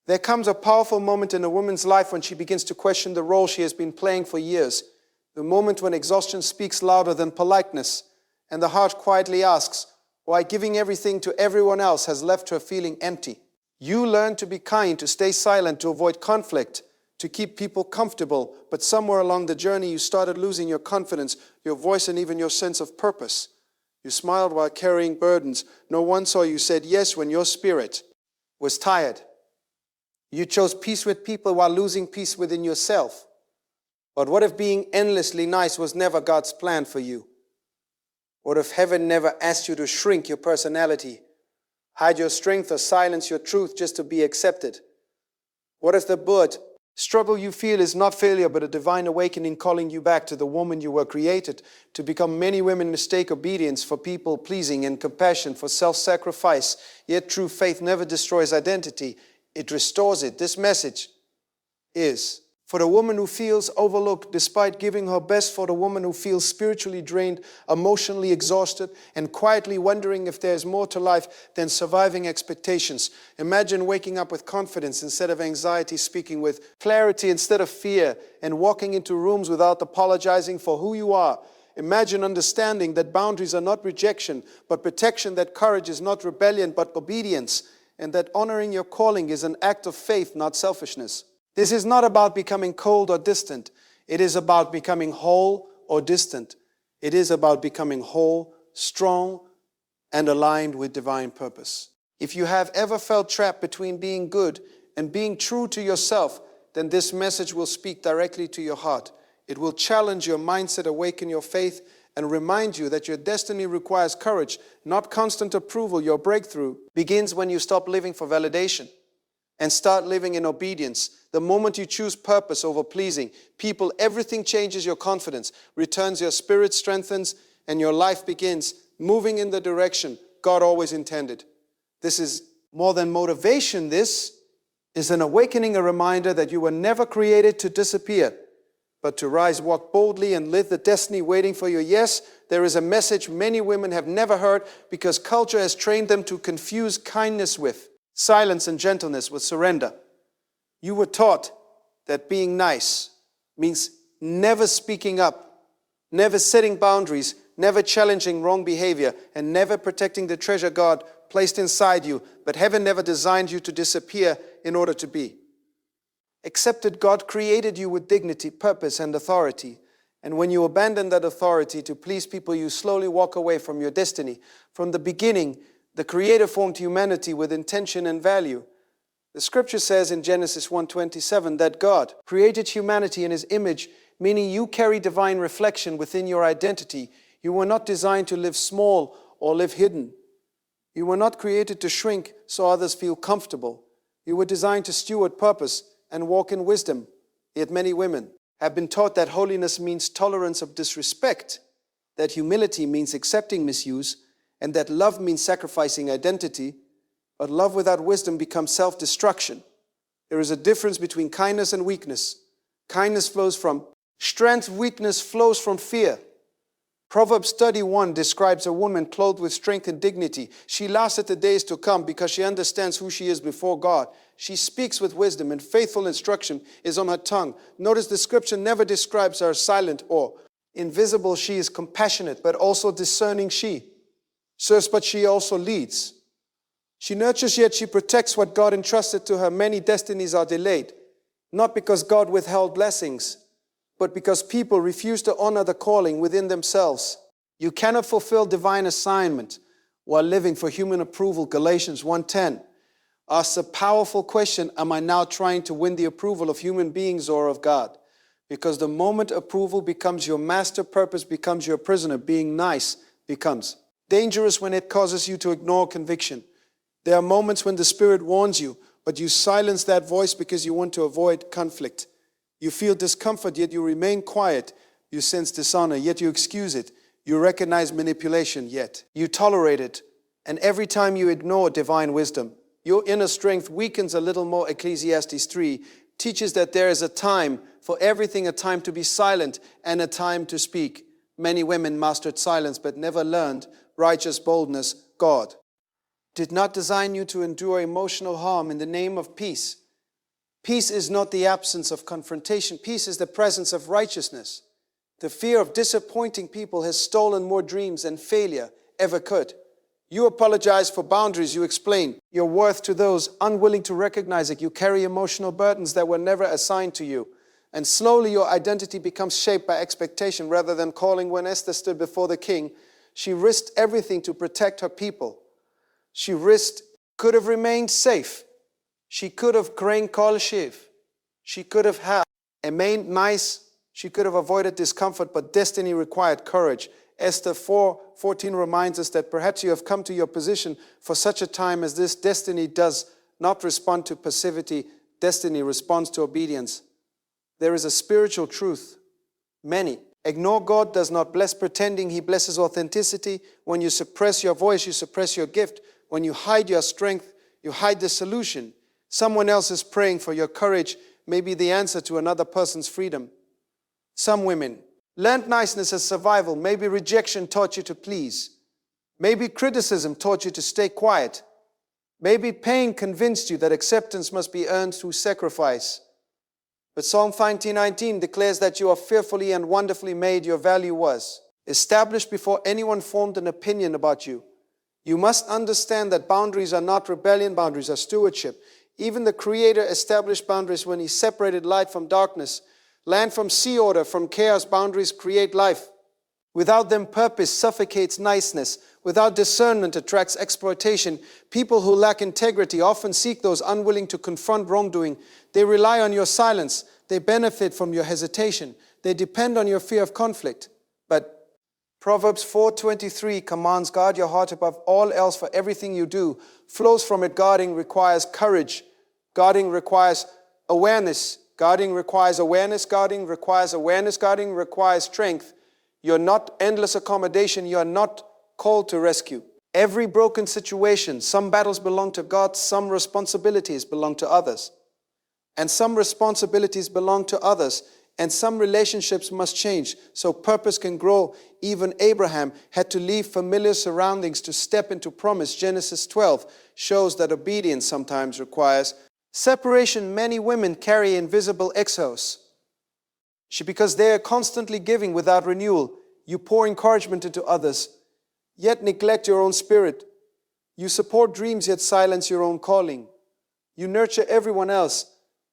There comes a powerful moment in a woman's life when she begins to question the role she has been playing for years. The moment when exhaustion speaks louder than politeness, and the heart quietly asks, why giving everything to everyone else has left her feeling empty. You learn to be kind, to stay silent, to avoid conflict, to keep people comfortable, but somewhere along the journey you started losing your confidence, your voice, and even your sense of purpose. You smiled while carrying burdens. No one saw you said yes when your spirit was tired. You chose peace with people while losing peace within yourself. But what if being endlessly nice was never God's plan for you? What if heaven never asked you to shrink your personality, hide your strength, or silence your truth just to be accepted? What if the struggle you feel is not failure but a divine awakening calling you back to the woman you were created to become? Many women mistake obedience for people-pleasing and compassion for self-sacrifice, yet true faith never destroys identity. It restores it. This message is for the woman who feels overlooked despite giving her best, for the woman who feels spiritually drained, emotionally exhausted, and quietly wondering if there's more to life than surviving expectations. Imagine waking up with confidence instead of anxiety, speaking with clarity instead of fear, and walking into rooms without apologizing for who you are. Imagine understanding that boundaries are not rejection, but protection, that courage is not rebellion, but obedience, and that honoring your calling is an act of faith, not selfishness. This is not about becoming cold or distant. It is about becoming whole or distant. It is about becoming whole, strong, and aligned with divine purpose. If you have ever felt trapped between being good and being true to yourself, then this message will speak directly to your heart. It will challenge your mindset, awaken your faith, and remind you that your destiny requires courage, not constant approval. Your breakthrough begins when you stop living for validation and start living in obedience. The moment you choose purpose over pleasing people, everything changes. Your confidence returns, your spirit strengthens, and your life begins moving in the direction God always intended. This is more than motivation. This is an awakening, a reminder that you were never created to disappear, but to rise, walk boldly, and live the destiny waiting for you. Yes, there is a message many women have never heard because culture has trained them to confuse kindness with silence and gentleness with surrender. You were taught that being nice means never speaking up, never setting boundaries, never challenging wrong behavior, and never protecting the treasure God placed inside you. But heaven never designed you to disappear in order to be. Except that God created you with dignity, purpose, and authority. And when you abandon that authority to please people, you slowly walk away from your destiny. From the beginning, the Creator formed humanity with intention and value. The scripture says in Genesis 1:27 that God created humanity in His image, meaning you carry divine reflection within your identity. You were not designed to live small or live hidden. You were not created to shrink so others feel comfortable. You were designed to steward purpose and walk in wisdom. Yet many women have been taught that holiness means tolerance of disrespect, that humility means accepting misuse, and that love means sacrificing identity. But love without wisdom becomes self-destruction. There is a difference between kindness and weakness. Kindness flows from strength, weakness flows from fear. Proverbs 31 describes a woman clothed with strength and dignity. She laughs at the days to come because she understands who she is before God. She speaks with wisdom, and faithful instruction is on her tongue. Notice the scripture never describes her as silent or invisible. She is compassionate, but also discerning. She serves, but she also leads. She nurtures, yet she protects what God entrusted to her. Many destinies are delayed, not because God withheld blessings, but because people refuse to honor the calling within themselves. You cannot fulfill divine assignment while living for human approval. Galatians 1:10 asks a powerful question: am I now trying to win the approval of human beings or of God? Because the moment approval becomes your master, purpose becomes your prisoner. Being nice becomes dangerous when it causes you to ignore conviction. There are moments when the Spirit warns you, but you silence that voice because you want to avoid conflict. You feel discomfort, yet you remain quiet. You sense dishonor, yet you excuse it. You recognize manipulation, yet you tolerate it. And every time you ignore divine wisdom, your inner strength weakens a little more. Ecclesiastes 3 teaches that there is a time for everything, a time to be silent and a time to speak. Many women mastered silence but never learned righteous boldness. God did not design you to endure emotional harm in the name of peace. Peace is not the absence of confrontation. Peace is the presence of righteousness. The fear of disappointing people has stolen more dreams than failure ever could. You apologize for boundaries. You explain your worth to those unwilling to recognize it. You carry emotional burdens that were never assigned to you. And slowly your identity becomes shaped by expectation rather than calling. When Esther stood before the king, she risked everything to protect her people. She could have remained safe. She could have crained kol shiv. She could have remained nice. She could have avoided discomfort, but destiny required courage. Esther 4:14 reminds us that perhaps you have come to your position for such a time as this. Destiny does not respond to passivity. Destiny responds to obedience. There is a spiritual truth. Many ignore God does not bless pretending. He blesses authenticity. When you suppress your voice, you suppress your gift. When you hide your strength, you hide the solution. Someone else is praying for your courage, may be the answer to another person's freedom. Some women learned niceness as survival. Maybe rejection taught you to please. Maybe criticism taught you to stay quiet. Maybe pain convinced you that acceptance must be earned through sacrifice. But Psalm 19:19 declares that you are fearfully and wonderfully made. Your value was established before anyone formed an opinion about you. You must understand that boundaries are not rebellion, boundaries are stewardship. Even the Creator established boundaries when He separated light from darkness, land from sea order, from chaos. Boundaries create life. Without them, purpose suffocates niceness. Without discernment, attracts exploitation. People who lack integrity often seek those unwilling to confront wrongdoing. They rely on your silence. They benefit from your hesitation. They depend on your fear of conflict. But Proverbs 4:23 commands, guard your heart above all else, for everything you do flows from it. Guarding requires courage. Guarding requires awareness. Guarding requires awareness. Guarding requires awareness. Guarding requires strength. You're not endless accommodation. You're not called to rescue. Every broken situation, some battles belong to God, some responsibilities belong to others. And some responsibilities belong to others. And some relationships must change so purpose can grow. Even Abraham had to leave familiar surroundings to step into promise. Genesis 12 shows that obedience sometimes requires separation. Many women carry invisible exos. Because they are constantly giving without renewal. You pour encouragement into others, yet neglect your own spirit. You support dreams, yet silence your own calling. You nurture everyone else,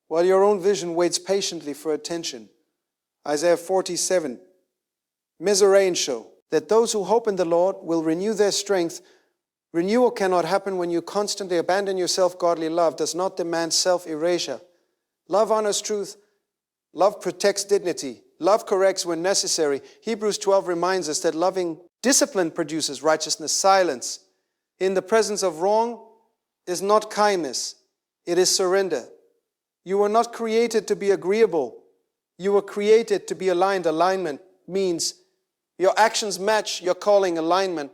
while your own vision waits patiently for attention. Isaiah 47. Mizraim show that those who hope in the Lord will renew their strength. Renewal cannot happen when you constantly abandon yourself. Godly love does not demand self-erasure. Love honors truth. Love protects dignity. Love corrects when necessary. Hebrews 12 reminds us that loving discipline produces righteousness. Silence in the presence of wrong is not kindness. It is surrender. You were not created to be agreeable. You were created to be aligned. Alignment means your actions match your calling. Alignment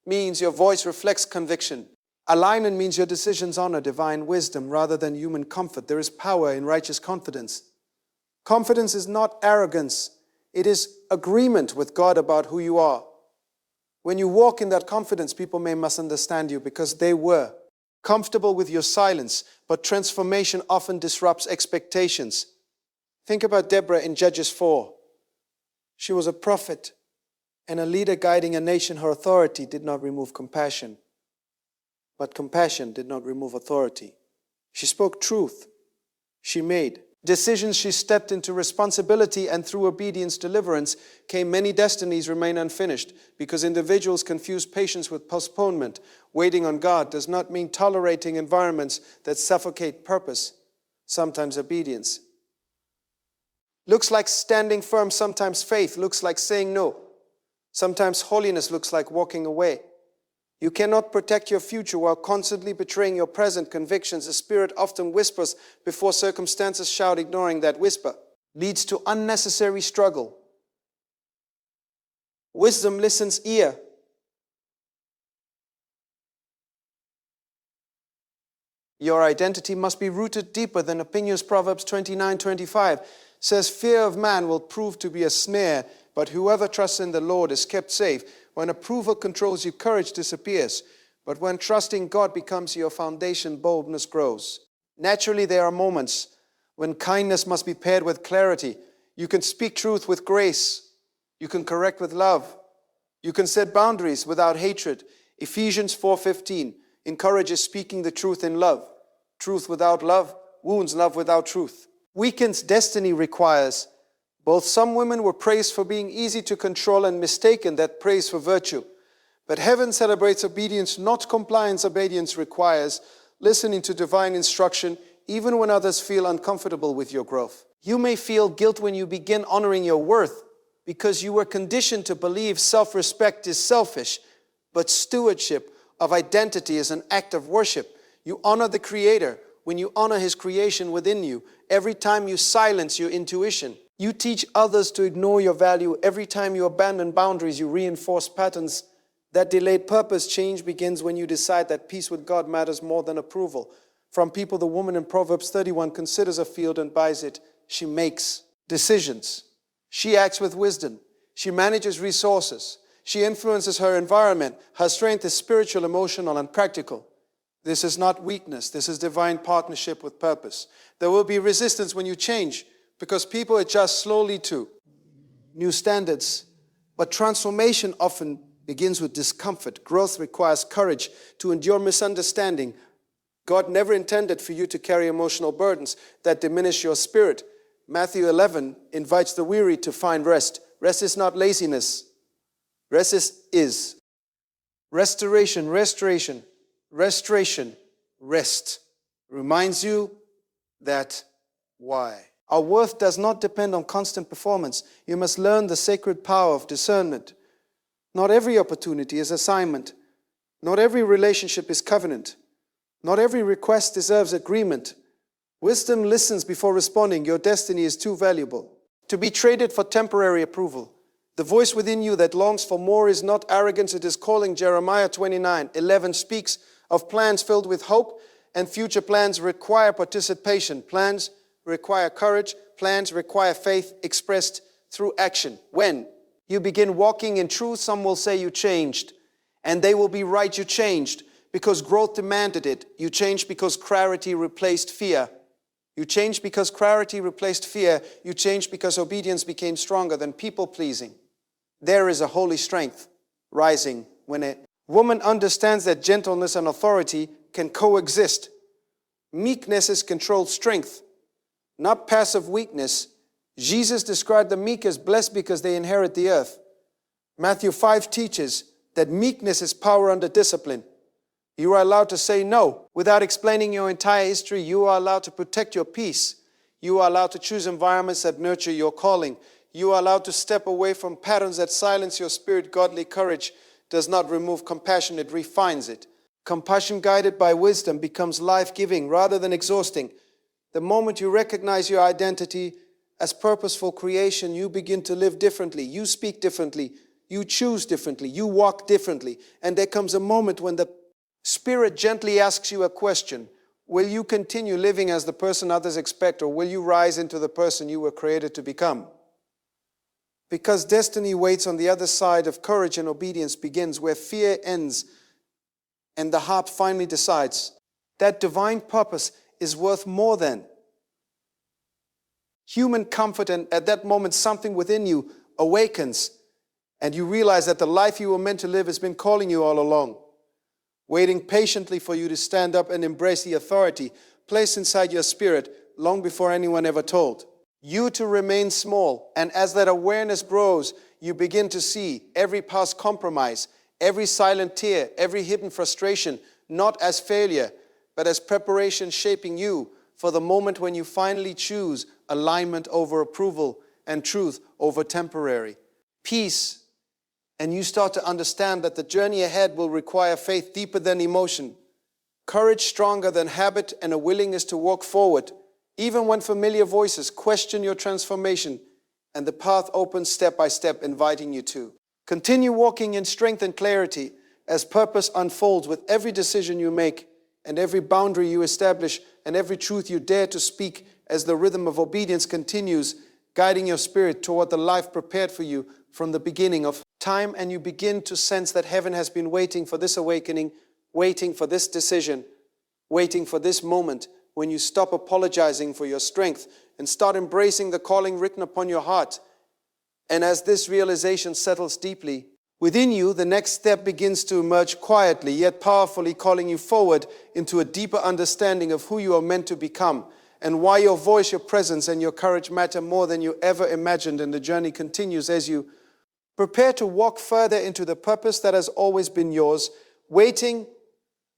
means your voice reflects conviction. Alignment means your decisions honor divine wisdom rather than human comfort. There is power in righteous confidence. Confidence is not arrogance. It is agreement with God about who you are. When you walk in that confidence, people may misunderstand you because they were comfortable with your silence, but transformation often disrupts expectations. Think about Deborah in Judges 4. She was a prophet and a leader guiding a nation. Her authority did not remove compassion, but compassion did not remove authority. She spoke truth. She made decisions. She stepped into responsibility, and through obedience, deliverance came. Many destinies remain unfinished because individuals confuse patience with postponement. Waiting on God does not mean tolerating environments that suffocate purpose. Sometimes obedience looks like standing firm. Sometimes faith looks like saying no. Sometimes holiness looks like walking away. You cannot protect your future while constantly betraying your present convictions. The Spirit often whispers before circumstances shout. Ignoring that whisper leads to unnecessary struggle. Wisdom listens ear. Your identity must be rooted deeper than opinions. Proverbs 29:25 says, fear of man will prove to be a snare, but whoever trusts in the Lord is kept safe. When approval controls you, courage disappears. But when trusting God becomes your foundation, boldness grows. Naturally, there are moments when kindness must be paired with clarity. You can speak truth with grace. You can correct with love. You can set boundaries without hatred. Ephesians 4:15 encourages speaking the truth in love. Truth without love wounds love without truth. Weaken's destiny requires both. Some women were praised for being easy to control and mistaken that praise for virtue. But heaven celebrates obedience, not compliance. Obedience requires listening to divine instruction, even when others feel uncomfortable with your growth. You may feel guilt when you begin honoring your worth because you were conditioned to believe self-respect is selfish, but stewardship of identity is an act of worship. You honor the Creator when you honor His creation within you. Every time you silence your intuition, you teach others to ignore your value. Every time you abandon boundaries, you reinforce patterns. That delayed purpose change begins when you decide that peace with God matters more than approval. From people, the woman in Proverbs 31 considers a field and buys it. She makes decisions. She acts with wisdom. She manages resources. She influences her environment. Her strength is spiritual, emotional, and practical. This is not weakness. This is divine partnership with purpose. There will be resistance when you change because people adjust slowly to new standards. But transformation often begins with discomfort. Growth requires courage to endure misunderstanding. God never intended for you to carry emotional burdens that diminish your spirit. Matthew 11 invites the weary to find rest. Rest is not laziness. Rest is restoration, restoration, restoration, rest. Reminds you that why. Our worth does not depend on constant performance. You must learn the sacred power of discernment. Not every opportunity is assignment. Not every relationship is covenant. Not every request deserves agreement. Wisdom listens before responding. Your destiny is too valuable to be traded for temporary approval. The voice within you that longs for more is not arrogance, it is calling. Jeremiah 29:11 speaks of plans filled with hope, and future plans require participation. Plans require courage. Plans require faith expressed through action. When you begin walking in truth, some will say you changed, and they will be right, you changed because growth demanded it. You changed because clarity replaced fear. You changed because clarity replaced fear. You changed because obedience became stronger than people-pleasing. There is a holy strength rising when a woman understands that gentleness and authority can coexist. Meekness is controlled strength, not passive weakness. Jesus described the meek as blessed because they inherit the earth. Matthew 5 teaches that meekness is power under discipline. You are allowed to say no without explaining your entire history. You are allowed to protect your peace. You are allowed to choose environments that nurture your calling. You are allowed to step away from patterns that silence your spirit. Godly courage does not remove compassion, it refines it. Compassion guided by wisdom becomes life-giving rather than exhausting. The moment you recognize your identity as purposeful creation, you begin to live differently. You speak differently. You choose differently. You walk differently. And there comes a moment when the Spirit gently asks you a question. Will you continue living as the person others expect, or will you rise into the person you were created to become? Because destiny waits on the other side of courage, and obedience begins where fear ends and the heart finally decides that divine purpose is worth more than human comfort. And at that moment, something within you awakens and you realize that the life you were meant to live has been calling you all along, waiting patiently for you to stand up and embrace the authority placed inside your spirit long before anyone ever told you to remain small. And as that awareness grows, you begin to see every past compromise, every silent tear, every hidden frustration, not as failure, but as preparation shaping you for the moment when you finally choose alignment over approval and truth over temporary peace. And you start to understand that the journey ahead will require faith deeper than emotion, courage stronger than habit, and a willingness to walk forward, even when familiar voices question your transformation, and the path opens step by step, inviting you to continue walking in strength and clarity as purpose unfolds with every decision you make and every boundary you establish and every truth you dare to speak, as the rhythm of obedience continues, guiding your spirit toward the life prepared for you from the beginning of time. And you begin to sense that heaven has been waiting for this awakening, waiting for this decision, waiting for this moment when when you stop apologizing for your strength and start embracing the calling written upon your heart. And as this realization settles deeply within you, the next step begins to emerge quietly, yet powerfully, calling you forward into a deeper understanding of who you are meant to become and why your voice, your presence, and your courage matter more than you ever imagined. And the journey continues as you prepare to walk further into the purpose that has always been yours, waiting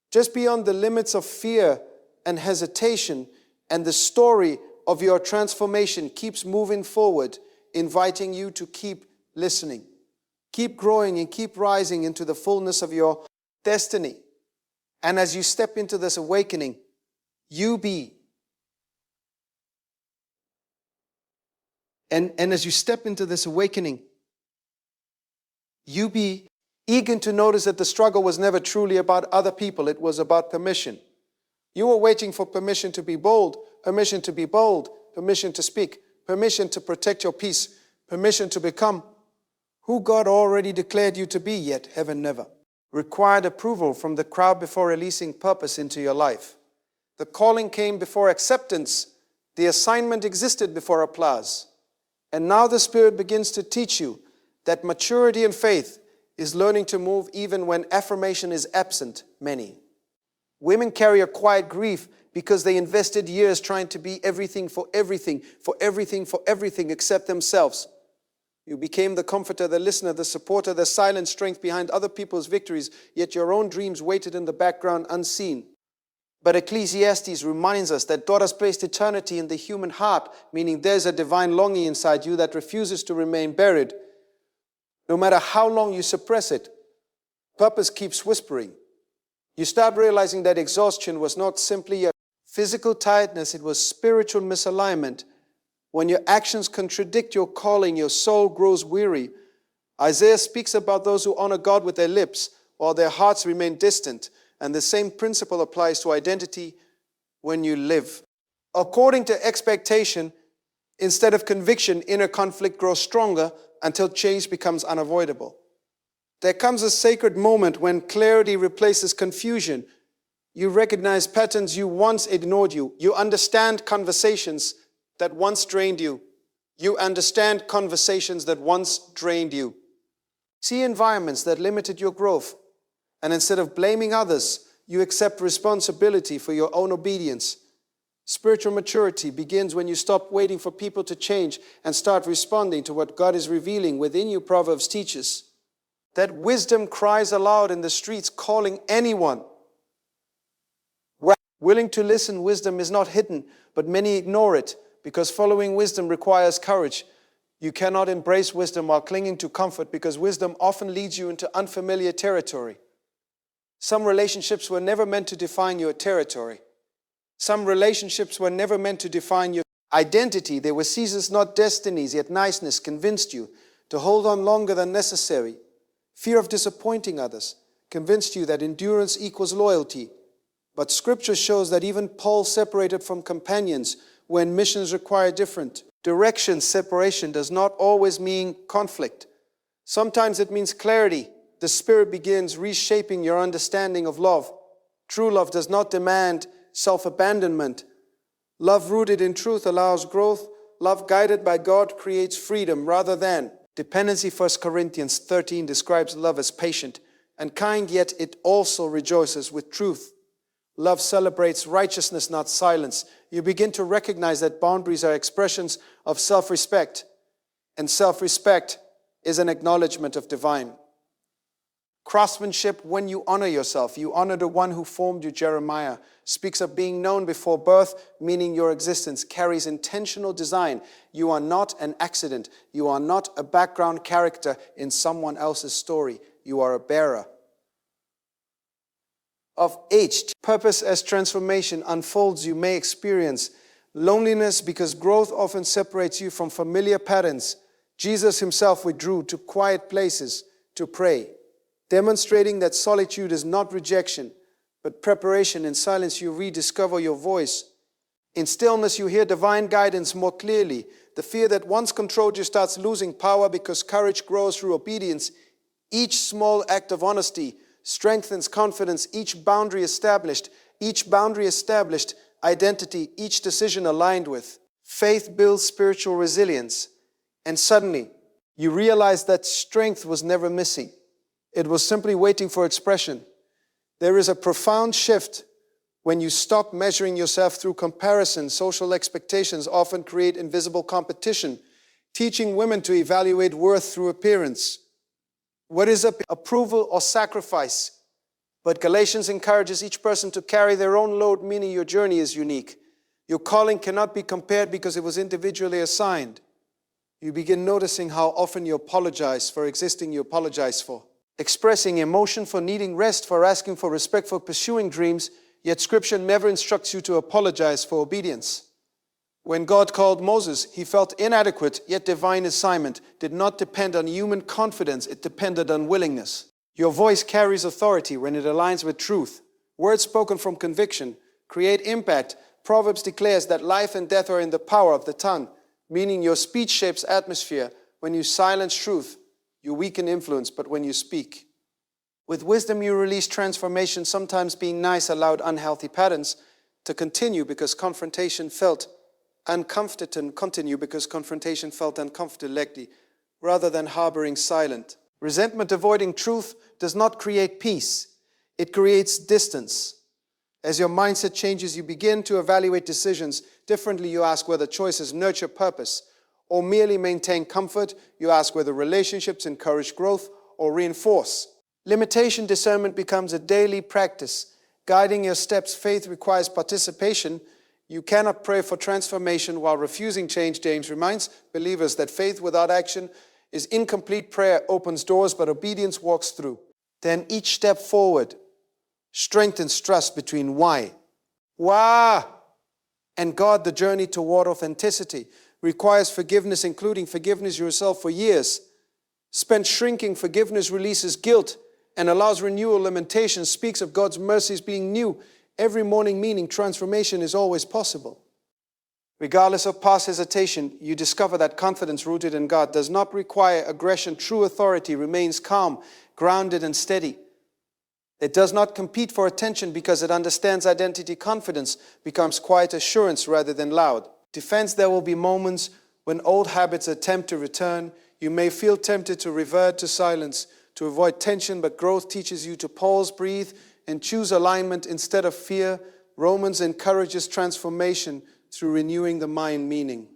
just beyond the limits of fear and hesitation, and the story of your transformation keeps moving forward, inviting you to keep listening, keep growing, and keep rising into the fullness of your destiny. And as you step into this awakening, you be. And as you step into this awakening, you be eager to notice that the struggle was never truly about other people. It was about permission. You were waiting for permission to be bold, permission to be bold, permission to speak, permission to protect your peace, permission to become who God already declared you to be, yet heaven never required approval from the crowd before releasing purpose into your life. The calling came before acceptance. The assignment existed before applause. And now the Spirit begins to teach you that maturity and faith is learning to move even when affirmation is absent, many. Women carry a quiet grief because they invested years trying to be everything for everything, for everything, for everything except themselves. You became the comforter, the listener, the supporter, the silent strength behind other people's victories, yet your own dreams waited in the background unseen. But Ecclesiastes reminds us that God has placed eternity in the human heart, meaning there's a divine longing inside you that refuses to remain buried. No matter how long you suppress it, purpose keeps whispering. You start realizing that exhaustion was not simply a physical tiredness, it was spiritual misalignment. When your actions contradict your calling, your soul grows weary. Isaiah speaks about those who honor God with their lips, while their hearts remain distant. And the same principle applies to identity when you live according to expectation instead of conviction. Inner conflict grows stronger until change becomes unavoidable. There comes a sacred moment when clarity replaces confusion. You recognize patterns you once ignored. You understand conversations that once drained you. You understand conversations that once drained you. See environments that limited your growth. And instead of blaming others, you accept responsibility for your own obedience. Spiritual maturity begins when you stop waiting for people to change and start responding to what God is revealing within you. Proverbs teaches that wisdom cries aloud in the streets, calling anyone. Willing to listen, wisdom is not hidden, but many ignore it because following wisdom requires courage. You cannot embrace wisdom while clinging to comfort because wisdom often leads you into unfamiliar territory. Some relationships were never meant to define your territory. Some relationships were never meant to define your identity. They were seasons, not destinies, yet niceness convinced you to hold on longer than necessary. Fear of disappointing others convinced you that endurance equals loyalty. But Scripture shows that even Paul separated from companions when missions require different directions. Separation does not always mean conflict. Sometimes it means clarity. The Spirit begins reshaping your understanding of love. True love does not demand self-abandonment. Love rooted in truth allows growth. Love guided by God creates freedom rather than dependency. 1 Corinthians 13 describes love as patient and kind, yet it also rejoices with truth. Love celebrates righteousness, not silence. You begin to recognize that boundaries are expressions of self-respect, and self-respect is an acknowledgement of divine craftsmanship. When you honor yourself, you honor the one who formed you. Jeremiah speaks of being known before birth, meaning your existence carries intentional design. You are not an accident. You are not a background character in someone else's story. You are a bearer of age. Purpose as transformation unfolds. You may experience loneliness because growth often separates you from familiar patterns. Jesus himself withdrew to quiet places to pray, demonstrating that solitude is not rejection, but preparation. In silence, you rediscover your voice. In stillness, you hear divine guidance more clearly. The fear that once controlled you starts losing power because courage grows through obedience. Each small act of honesty strengthens confidence. Each boundary established identity each decision aligned with. Faith builds spiritual resilience. And suddenly, you realize that strength was never missing. It was simply waiting for expression. There is a profound shift when you stop measuring yourself through comparison. Social expectations often create invisible competition, teaching women to evaluate worth through appearance. What is approval or sacrifice? But Galatians encourages each person to carry their own load, meaning your journey is unique. Your calling cannot be compared because it was individually assigned. You begin noticing how often you apologize for existing you apologize for. Expressing emotion for needing rest, for asking for respect, for pursuing dreams, yet Scripture never instructs you to apologize for obedience. When God called Moses, he felt inadequate, yet divine assignment did not depend on human confidence, it depended on willingness. Your voice carries authority when it aligns with truth. Words spoken from conviction create impact. Proverbs declares that life and death are in the power of the tongue, meaning your speech shapes atmosphere. When you silence truth, you weaken influence, but when you speak with wisdom, you release transformation. Sometimes being nice allowed unhealthy patterns to continue because confrontation felt uncomfortable, and continue because confrontation felt uncomfortable, rather than harboring silent. Resentment avoiding truth does not create peace. It creates distance. As your mindset changes, you begin to evaluate decisions differently. You ask whether choices nurture purpose or merely maintain comfort. You ask whether relationships encourage growth or reinforce. Limitation discernment becomes a daily practice, guiding your steps. Faith requires participation. You cannot pray for transformation while refusing change. James reminds believers that faith without action is incomplete. Prayer opens doors, but obedience walks through. Then each step forward strengthens trust between why and God. The journey toward authenticity requires forgiveness, including forgiveness yourself for years spent shrinking. Forgiveness releases guilt and allows renewal. Lamentation speaks of God's mercies being new every morning, meaning transformation is always possible. Regardless of past hesitation, you discover that confidence rooted in God does not require aggression. True authority remains calm, grounded, and steady. It does not compete for attention because it understands identity. Confidence becomes quiet assurance rather than loud defense. There will be moments when old habits attempt to return. You may feel tempted to revert to silence, to avoid tension, but growth teaches you to pause, breathe, and choose alignment instead of fear. Romans encourages transformation through renewing the mind, meaning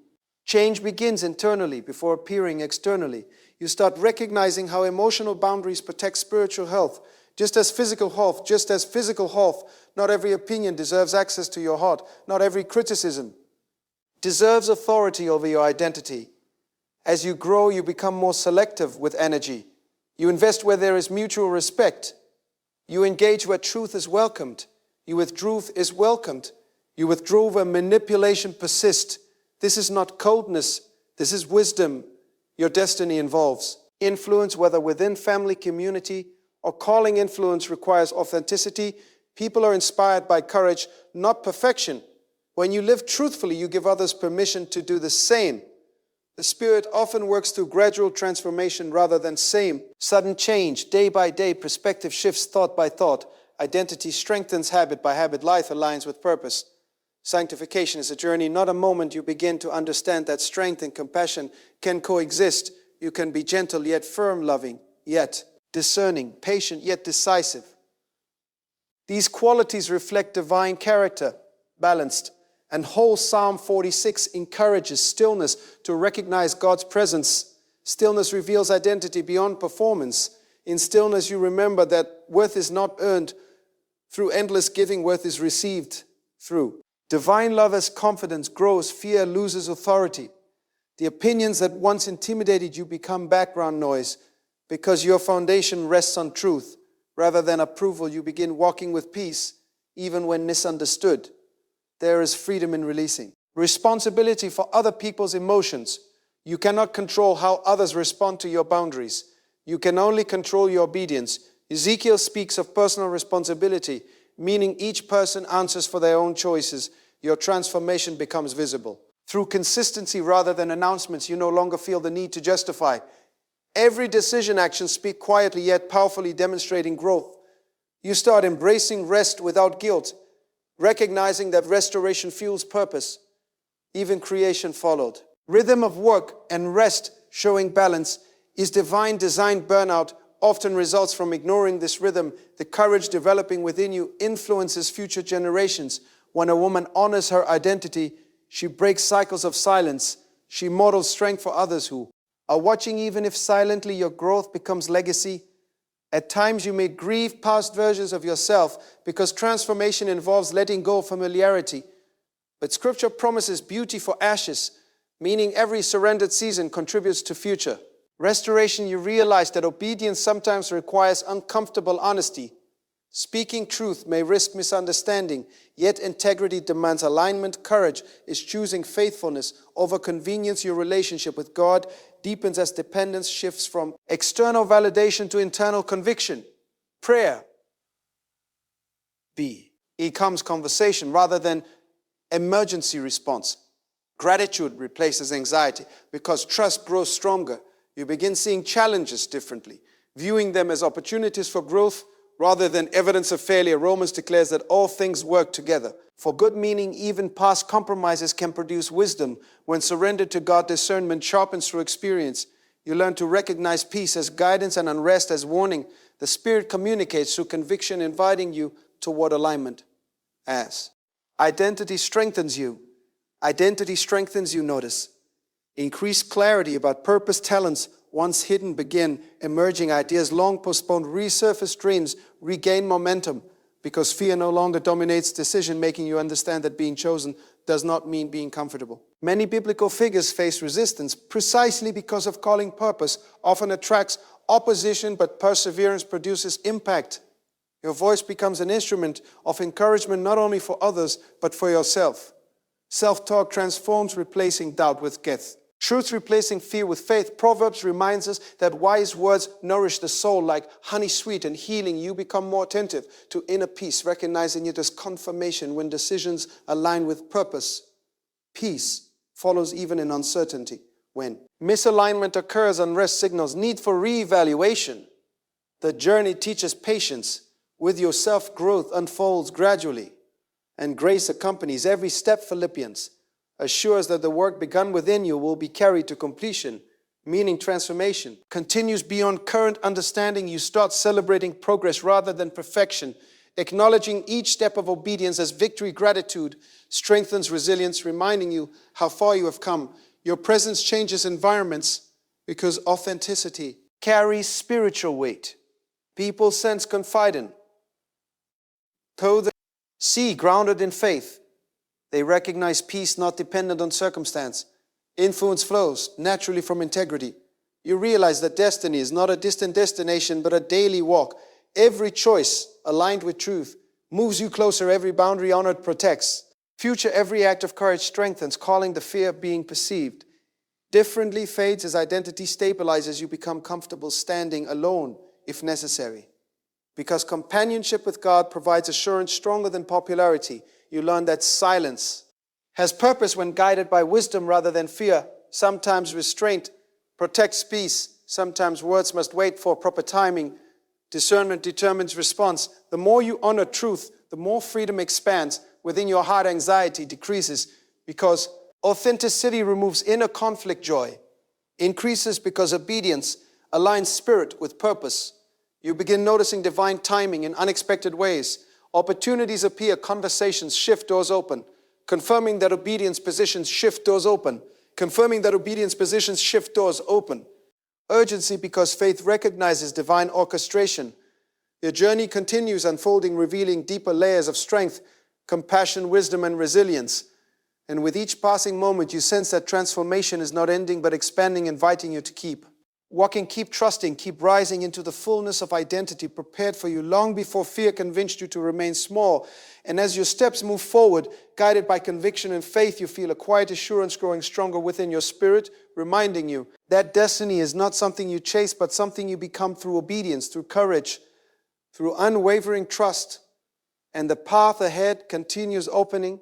change begins internally before appearing externally. You start recognizing how emotional boundaries protect spiritual health. Just as physical health, not every opinion deserves access to your heart. Not every criticism deserves authority over your identity. As you grow, you become more selective with energy. You invest where there is mutual respect. You engage where truth is welcomed. You withdraw where manipulation persists. This is not coldness. This is wisdom. Your destiny involves influence, whether within family, community, or calling. Influence requires authenticity. People are inspired by courage, not perfection. When you live truthfully, you give others permission to do the same. The Spirit often works through gradual transformation rather than sudden change. Day by day, perspective shifts thought by thought. Identity strengthens habit by habit. Life aligns with purpose. Sanctification is a journey, not a moment. You begin to understand that strength and compassion can coexist. You can be gentle yet firm, loving yet discerning, patient yet decisive. These qualities reflect divine character, balanced and whole. Psalm 46 encourages stillness to recognize God's presence. Stillness reveals identity beyond performance. In stillness, you remember that worth is not earned through endless giving. Worth is received through divine love. As confidence grows, fear loses authority. The opinions that once intimidated you become background noise because your foundation rests on truth rather than approval. You begin walking with peace even when misunderstood. There is freedom in releasing responsibility for other people's emotions. You cannot control how others respond to your boundaries. You can only control your obedience. Ezekiel speaks of personal responsibility, meaning each person answers for their own choices. Your transformation becomes visible through consistency rather than announcements. You no longer feel the need to justify. Every decision, action speak quietly yet powerfully, demonstrating growth. You start embracing rest without guilt. recognizing that restoration fuels purpose. Even creation followed. Rhythm of work and rest showing balance is divine design. Burnout often results from ignoring this rhythm. The courage developing within you influences future generations. When a woman honors her identity, she breaks cycles of silence. She models strength for others who are watching. Even if silently, your growth becomes legacy. At times you may grieve past versions of yourself because transformation involves letting go of familiarity. But Scripture promises beauty for ashes, meaning every surrendered season contributes to future restoration. You realize that obedience sometimes requires uncomfortable honesty. Speaking truth may risk misunderstanding, yet integrity demands alignment. Courage is choosing faithfulness over convenience. Your relationship with God deepens as dependence shifts from external validation to internal conviction. Prayer becomes conversation rather than emergency response. Gratitude replaces anxiety because trust grows stronger. You begin seeing challenges differently, viewing them as opportunities for growth rather than evidence of failure. Romans declares that all things work together for good, meaning even past compromises can produce wisdom. When surrendered to God, discernment sharpens through experience. You learn to recognize peace as guidance and unrest as warning. The Spirit communicates through conviction, inviting you toward alignment. As identity strengthens you. Identity strengthens you, notice. Increased clarity about purpose, talents once hidden begin emerging. Ideas long postponed resurface. Dreams regain momentum because fear no longer dominates decision making. You understand that being chosen does not mean being comfortable. Many biblical figures face resistance precisely because of calling. Purpose often attracts opposition, but perseverance produces impact. Your voice becomes an instrument of encouragement not only for others, but for yourself. Self-talk transforms, replacing doubt with faith. Truth replacing fear with faith. Proverbs reminds us that wise words nourish the soul like honey sweet, and healing. You become more attentive to inner peace, recognizing it as confirmation when decisions align with purpose. Peace follows even in uncertainty. When misalignment occurs, unrest signals need for reevaluation. The journey teaches patience. With yourself, growth unfolds gradually, and grace accompanies every step. Philippians assures that the work begun within you will be carried to completion, meaning transformation continues beyond current understanding. You start celebrating progress rather than perfection, acknowledging each step of obedience as victory. Gratitude strengthens resilience, reminding you how far you have come. Your presence changes environments because authenticity carries spiritual weight. People sense confident, though they see grounded in faith. They recognize peace not dependent on circumstance. Influence flows naturally from integrity. You realize that destiny is not a distant destination, but a daily walk. Every choice aligned with truth moves you closer. Every boundary honored protects. Future, every act of courage strengthens, calling the fear of being perceived differently fades as identity stabilizes. You become comfortable standing alone if necessary, because companionship with God provides assurance stronger than popularity. You learn that silence has purpose when guided by wisdom rather than fear. Sometimes restraint protects peace. Sometimes words must wait for proper timing. Discernment determines response. The more you honor truth, the more freedom expands. Within your heart, anxiety decreases because authenticity removes inner conflict. Joy increases because obedience aligns spirit with purpose. You begin noticing divine timing in unexpected ways. Opportunities appear, conversations shift, doors open. Confirming that obedience positions shift, doors open. Confirming that obedience positions shift, doors open. Urgency because faith recognizes divine orchestration. Your journey continues unfolding, revealing deeper layers of strength, compassion, wisdom, and resilience. And with each passing moment, you sense that transformation is not ending, but expanding, inviting you to keep walking, keep trusting, keep rising into the fullness of identity prepared for you long before fear convinced you to remain small. And as your steps move forward, guided by conviction and faith, you feel a quiet assurance growing stronger within your spirit, reminding you that destiny is not something you chase, but something you become through obedience, through courage, through unwavering trust. And the path ahead continues opening,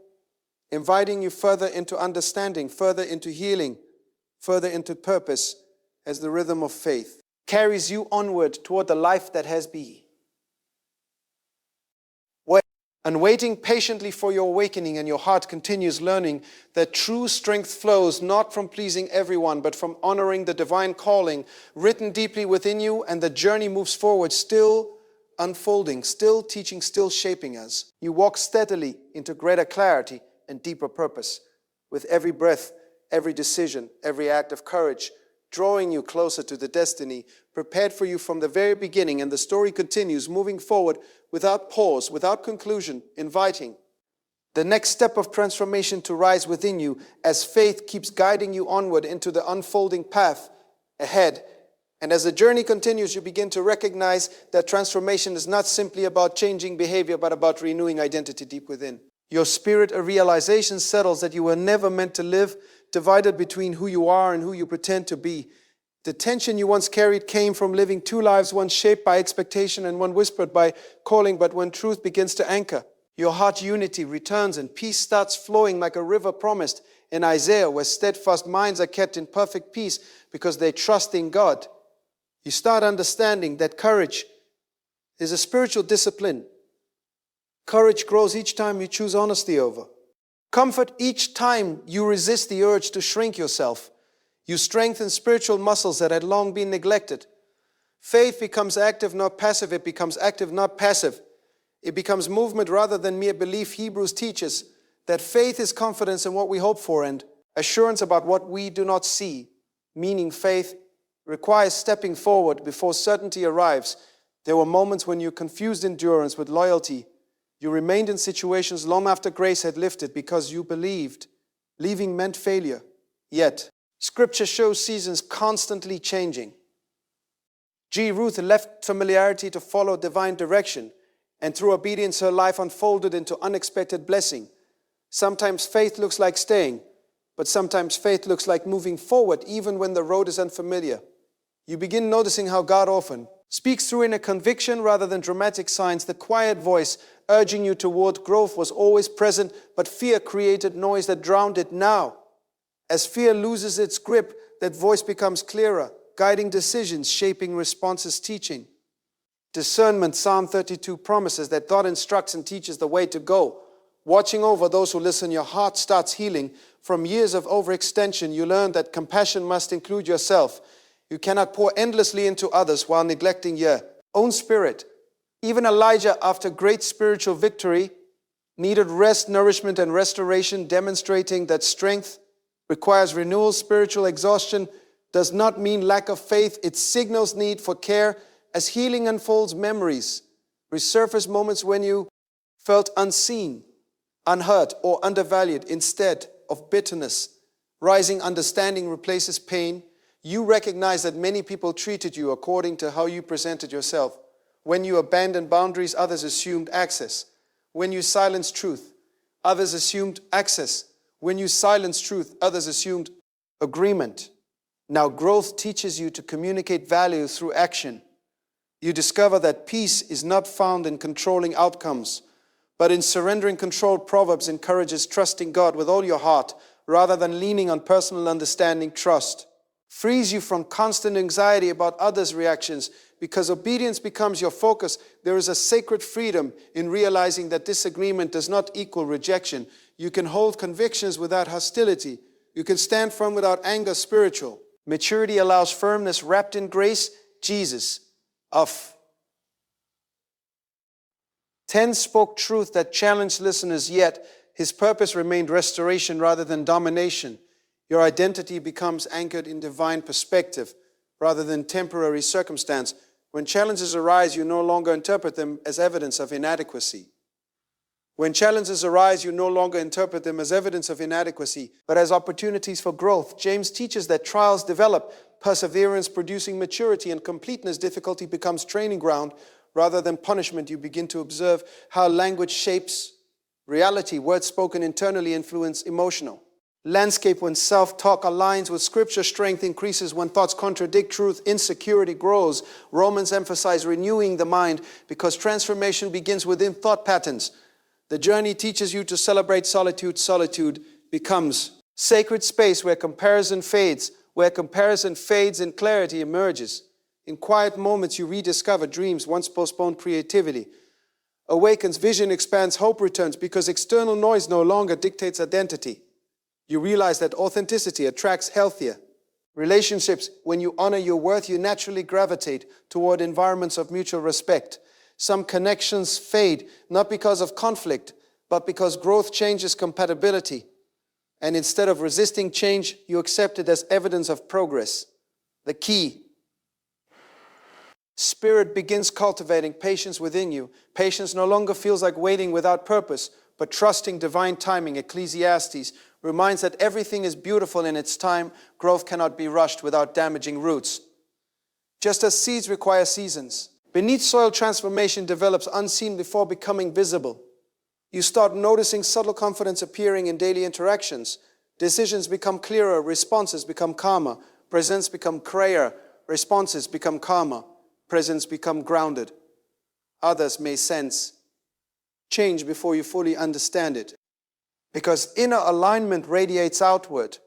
inviting you further into understanding, further into healing, further into purpose, as the rhythm of faith carries you onward toward the life that has been. And waiting patiently for your awakening, and your heart continues learning that true strength flows not from pleasing everyone, but from honoring the divine calling written deeply within you, and the journey moves forward, still unfolding, still teaching, still shaping us. You walk steadily into greater clarity and deeper purpose, with every breath, every decision, every act of courage, drawing you closer to the destiny prepared for you from the very beginning. And the story continues, moving forward without pause, without conclusion, inviting the next step of transformation to rise within you as faith keeps guiding you onward into the unfolding path ahead. And as the journey continues, you begin to recognize that transformation is not simply about changing behavior, but about renewing identity deep within. Your spirit, a realization settles that you were never meant to live divided between who you are and who you pretend to be. The tension you once carried came from living two lives, one shaped by expectation and one whispered by calling. But when truth begins to anchor, your heart unity returns and peace starts flowing like a river promised in Isaiah, where steadfast minds are kept in perfect peace because they trust in God. You start understanding that courage is a spiritual discipline. Courage grows each time you choose honesty over. Comfort each time you resist the urge to shrink yourself. You strengthen spiritual muscles that had long been neglected. Faith becomes active, not passive. It becomes active, not passive. It becomes movement rather than mere belief. Hebrews teaches that faith is confidence in what we hope for and assurance about what we do not see. Meaning faith requires stepping forward before certainty arrives. There were moments when you confused endurance with loyalty. You remained in situations long after grace had lifted because you believed. Leaving meant failure. Yet, Scripture shows seasons constantly changing. Ruth left familiarity to follow divine direction, and through obedience her life unfolded into unexpected blessing. Sometimes faith looks like staying, but sometimes faith looks like moving forward even when the road is unfamiliar. You begin noticing how God often speaks through inner conviction rather than dramatic signs. The quiet voice urging you toward growth was always present, but fear created noise that drowned it. Now, as fear loses its grip, that voice becomes clearer, guiding decisions, shaping responses, teaching. Discernment, Psalm 32 promises that God instructs and teaches the way to go. Watching over those who listen, your heart starts healing. From years of overextension, you learn that compassion must include yourself. You cannot pour endlessly into others while neglecting your own spirit. Even Elijah, after great spiritual victory, needed rest, nourishment, and restoration, demonstrating that strength requires renewal. Spiritual exhaustion does not mean lack of faith. It signals need for care. As healing unfolds, memories resurface, moments when you felt unseen, unheard, or undervalued. Instead of bitterness, rising understanding replaces pain. You recognize that many people treated you according to how you presented yourself. When you abandoned boundaries, others assumed access. When you silenced truth, others assumed access. When you silenced truth, others assumed agreement. Now growth teaches you to communicate value through action. You discover that peace is not found in controlling outcomes, but in surrendering control. Proverbs encourages trusting God with all your heart rather than leaning on personal understanding. Trust frees you from constant anxiety about others' reactions. Because obedience becomes your focus, there is a sacred freedom in realizing that disagreement does not equal rejection. You can hold convictions without hostility. You can stand firm without anger. Spiritual maturity allows firmness wrapped in grace. Jesus of 10 spoke truth that challenged listeners, yet his purpose remained restoration rather than domination. Your identity becomes anchored in divine perspective rather than temporary circumstance. When challenges arise, you no longer interpret them as evidence of inadequacy. When challenges arise, you no longer interpret them as evidence of inadequacy, but as opportunities for growth. James teaches that trials develop perseverance, producing maturity and completeness. Difficulty becomes training ground rather than punishment. You begin to observe how language shapes reality. Words spoken internally influence emotional landscape. When self-talk aligns with Scripture, strength increases. When thoughts contradict truth, insecurity grows. Romans emphasize renewing the mind because transformation begins within thought patterns. The journey teaches you to celebrate solitude. Solitude becomes sacred space where comparison fades and clarity emerges. In quiet moments, you rediscover dreams, once postponed creativity. awakens, vision expands, hope returns, because external noise no longer dictates identity. You realize that authenticity attracts healthier relationships. When you honor your worth, you naturally gravitate toward environments of mutual respect. Some connections fade, not because of conflict, but because growth changes compatibility. And instead of resisting change, you accept it as evidence of progress. The key: Spirit begins cultivating patience within you. Patience no longer feels like waiting without purpose, but trusting divine timing. Ecclesiastes reminds that everything is beautiful in its time. Growth cannot be rushed without damaging roots. Just as seeds require seasons, beneath soil transformation develops unseen before becoming visible. You start noticing subtle confidence appearing in daily interactions. Decisions become clearer, responses become calmer, presents become clearer, responses become calmer, presents become grounded. Others may sense change before you fully understand it, because inner alignment radiates outward.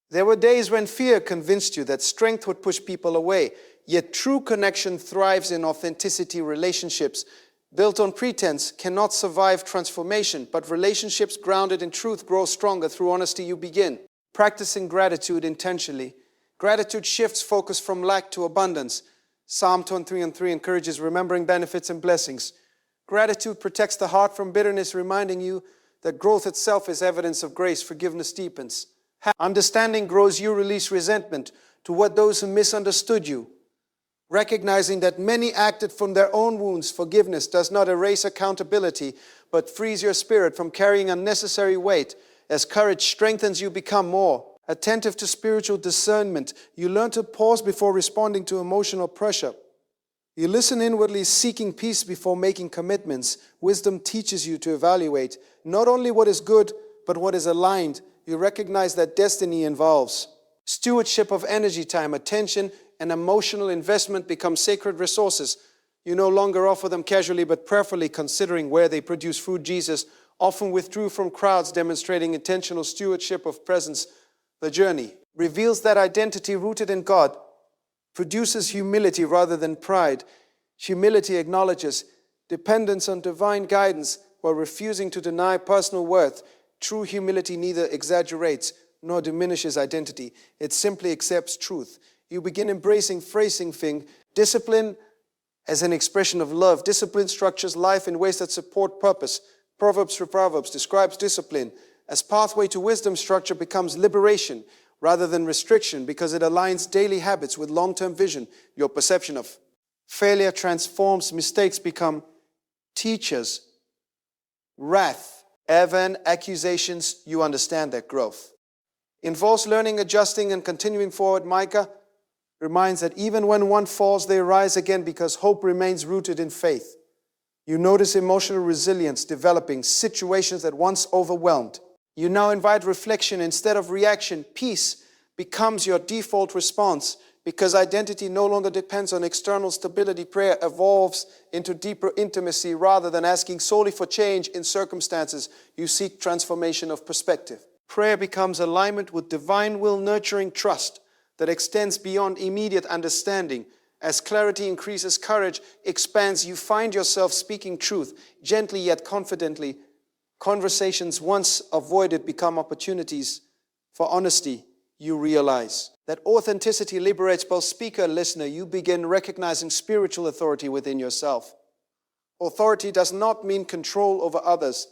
There were days when fear convinced you that strength would push people away, yet true connection thrives in authenticity. Relationships built on pretense cannot survive transformation, but relationships grounded in truth grow stronger through honesty. You begin practicing gratitude intentionally. Gratitude shifts focus from lack to abundance. Psalm 23:3 encourages remembering benefits and blessings. Gratitude protects the heart from bitterness, reminding you that growth itself is evidence of grace. Forgiveness deepens. Understanding grows. You release resentment toward those who misunderstood you, recognizing that many acted from their own wounds. Forgiveness does not erase accountability, but frees your spirit from carrying unnecessary weight. As courage strengthens, you become more attentive to spiritual discernment. You learn to pause before responding to emotional pressure. You listen inwardly, seeking peace before making commitments. Wisdom teaches you to evaluate not only what is good, but what is aligned. You recognize that destiny involves stewardship of energy, time, attention, and emotional investment become sacred resources. You no longer offer them casually, but prayerfully, considering where they produce fruit. Jesus often withdrew from crowds, demonstrating intentional stewardship of presence. The journey reveals that identity rooted in God produces humility rather than pride. Humility acknowledges dependence on divine guidance while refusing to deny personal worth. True humility neither exaggerates nor diminishes identity. It simply accepts truth. You begin embracing phrasing thing, discipline as an expression of love. Discipline structures life in ways that support purpose. Proverbs for Proverbs describes discipline as pathway to wisdom. Structure becomes liberation rather than restriction, because it aligns daily habits with long-term vision. Your perception of failure transforms. Mistakes become teachers. Wrath, even accusations, you understand that growth involves learning, adjusting, and continuing forward. Micah reminds that even when one falls, they rise again, because hope remains rooted in faith. You notice emotional resilience developing. Situations that once overwhelmed, you now invite reflection instead of reaction. Peace becomes your default response, because identity no longer depends on external stability. Prayer evolves into deeper intimacy. Rather than asking solely for change in circumstances, you seek transformation of perspective. Prayer becomes alignment with divine will, nurturing trust that extends beyond immediate understanding. As clarity increases, courage expands. You find yourself speaking truth, gently yet confidently. Conversations once avoided become opportunities for honesty. You realize that authenticity liberates both speaker and listener. You begin recognizing spiritual authority within yourself. Authority does not mean control over others,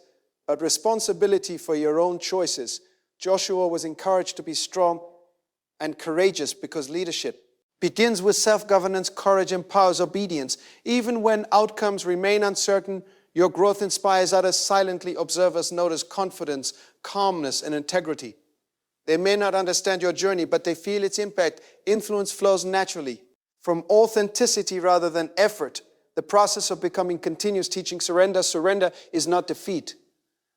but responsibility for your own choices. Joshua was encouraged to be strong and courageous because leadership begins with self-governance. Courage empowers obedience. Even when outcomes remain uncertain, your growth inspires others silently. Observers notice confidence, calmness, and integrity. They may not understand your journey, but they feel its impact. Influence flows naturally from authenticity rather than effort. The process of becoming continues, teaching surrender. Surrender is not defeat,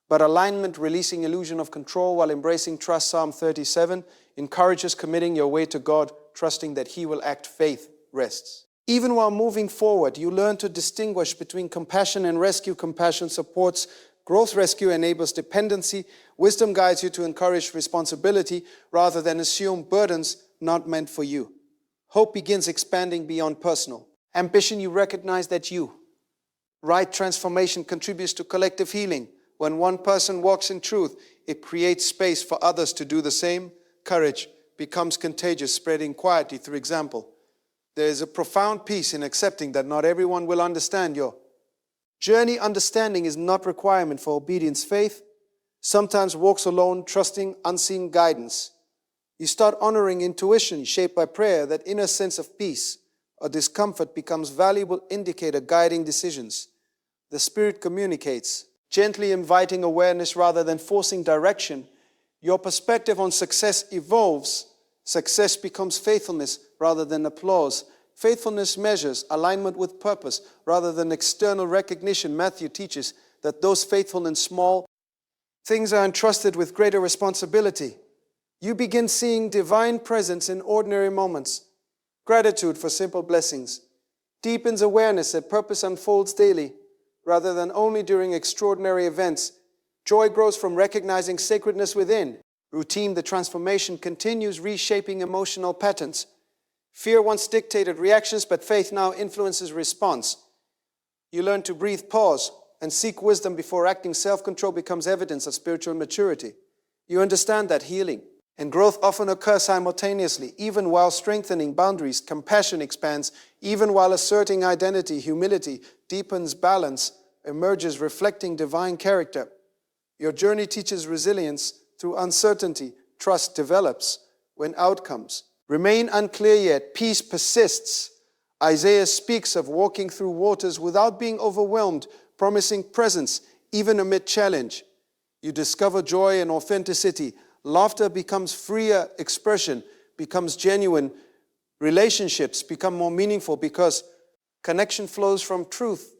but alignment, releasing illusion of control while embracing trust. Psalm 37 encourages committing your way to God, trusting that He will act. Faith rests. Even while moving forward, you learn to distinguish between compassion and rescue. Compassion supports growth. Rescue enables dependency. Wisdom guides you to encourage responsibility rather than assume burdens not meant for you. Hope begins expanding beyond personal ambition. You recognize that you Right transformation contributes to collective healing. When one person walks in truth, it creates space for others to do the same. Courage becomes contagious, spreading quietly through example. There is a profound peace in accepting that not everyone will understand your journey. Understanding is not requirement for obedience. Faith sometimes walks alone, trusting unseen guidance. You start honoring intuition shaped by prayer. That inner sense of peace or discomfort becomes valuable indicator guiding decisions. The Spirit communicates, gently inviting awareness rather than forcing direction. Your perspective on success evolves. Success becomes faithfulness rather than applause. Faithfulness measures alignment with purpose rather than external recognition. Matthew teaches that those faithful in small things are entrusted with greater responsibility. You begin seeing divine presence in ordinary moments. Gratitude for simple blessings deepens awareness that purpose unfolds daily rather than only during extraordinary events. Joy grows from recognizing sacredness within. Routine, the transformation continues, reshaping emotional patterns. Fear once dictated reactions, but faith now influences response. You learn to breathe, pause, and seek wisdom before acting. Self-control becomes evidence of spiritual maturity. You understand that healing and growth often occur simultaneously. Even while strengthening boundaries, compassion expands. Even while asserting identity, humility deepens. Balance emerges, reflecting divine character. Your journey teaches resilience through uncertainty. Trust develops when outcomes remain unclear, yet peace persists. Isaiah speaks of walking through waters without being overwhelmed, promising presence even amid challenge. You discover joy and authenticity. Laughter becomes freer expression, becomes genuine. Relationships become more meaningful because connection flows from truth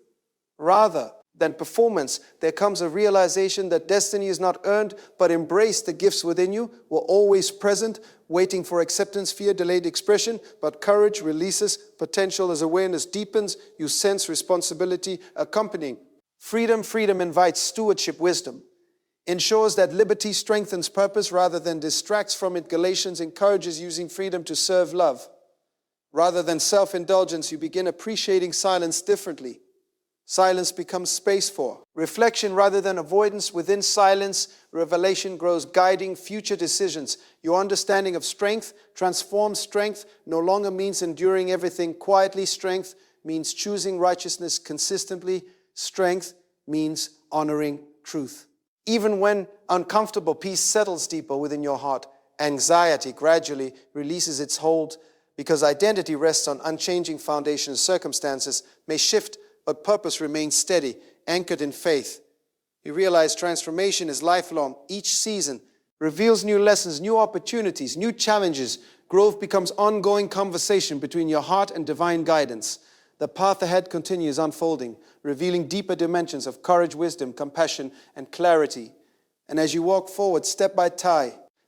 rather than performance. There comes a realization that destiny is not earned but embraced. The gifts within you were always present, waiting for acceptance. Fear delayed expression, but courage releases potential. As awareness deepens, you sense responsibility accompanying. Freedom invites stewardship. Wisdom ensures that liberty strengthens purpose rather than distracts from it. Galatians encourages using freedom to serve love rather than self-indulgence. You begin appreciating silence differently. Silence becomes space for reflection rather than avoidance. Within silence, revelation grows, guiding future decisions. Your understanding of strength transforms. Strength no longer means enduring everything quietly. Strength means choosing righteousness consistently. Strength means honoring truth. Even when uncomfortable, peace settles deeper within your heart. Anxiety gradually releases its hold because identity rests on unchanging foundations. Circumstances may shift, but purpose remains steady, anchored in faith. You realize transformation is lifelong. Each season reveals new lessons, new opportunities, new challenges. Growth becomes ongoing conversation between your heart and divine guidance. The path ahead continues unfolding, revealing deeper dimensions of courage, wisdom, compassion, and clarity. And as you walk forward, step by